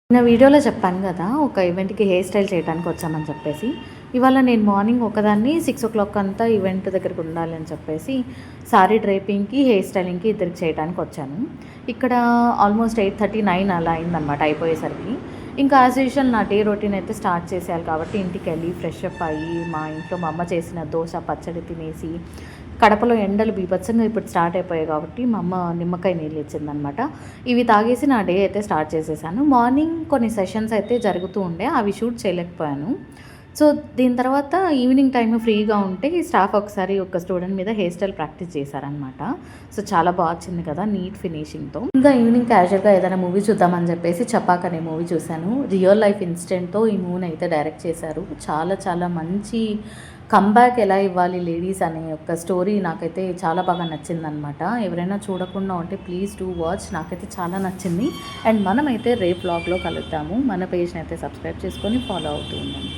నిన్న వీడియోలో చెప్పాను కదా! ఒక ఈవెంట్‌కి హెయిర్ స్టైల్ చేయడానికి వచ్చామని చెప్పేసి. ఇవాళ నేను మార్నింగ్ ఒకదాన్ని 6:00 అంతా ఈవెంట్ దగ్గరకు ఉండాలి అని చెప్పేసి సారీ డ్రేపింగ్‌కి, హెయిర్ స్టైలింగ్‌కి ఇద్దరికి చేయడానికి వచ్చాను. ఇక్కడ ఆల్మోస్ట్ 8:30, 9 అలా అయిందనమాట అయిపోయేసరికి. ఇంకా యాజ్ యూజువల్ నా డే రొటీన్ అయితే స్టార్ట్ చేసేయాలి కాబట్టి ఇంటికెళ్ళి ఫ్రెష్ అప్ అయ్యి, మా ఇంట్లో మా అమ్మ చేసిన దోస, పచ్చడి తినేసి, కడపలో ఎండలు బీభత్సంగా ఇప్పుడు స్టార్ట్ అయిపోయాయి కాబట్టి మా అమ్మ నిమ్మకాయ నీళ్ళు ఇచ్చిందనమాట. ఇవి తాగేసి నా డే అయితే స్టార్ట్ చేసేసాను. మార్నింగ్ కొన్ని సెషన్స్ అయితే జరుగుతూ ఉండే, అవి షూట్ చేయలేకపోయాను. సో, దీని తర్వాత ఈవినింగ్ టైమ్ ఫ్రీగా ఉంటే స్టాఫ్ ఒకసారి ఒక స్టూడెంట్ మీద హెయిర్ స్టైల్ ప్రాక్టీస్ చేశారనమాట. సో, చాలా బా వచ్చింది కదా! నీట్ ఫినిషింగ్‌తో. ఇంకా ఈవినింగ్ క్యాజువల్‌గా ఏదైనా మూవీ చూద్దామని చెప్పేసి 'చపాక్' అనే మూవీ చూశాను. రియల్ లైఫ్ ఇన్సిడెంట్‌తో ఈ మూవీని అయితే డైరెక్ట్ చేశారు. చాలా చాలా మంచి కమ్‌బ్యాక్ ఎలా ఇవ్వాలి లేడీస్ అనే ఒక స్టోరీ నాకైతే చాలా బాగా నచ్చిందనమాట. ఎవరైనా చూడకుండా ఉంటే ప్లీజ్ డూ వాచ్. నాకైతే చాలా నచ్చింది. అండ్ మనమైతే రేపు వ్లాగ్‌లో కలుద్దాము. మన పేజ్‌ని అయితే సబ్స్క్రైబ్ చేసుకొని ఫాలో అవుతూ ఉండండి.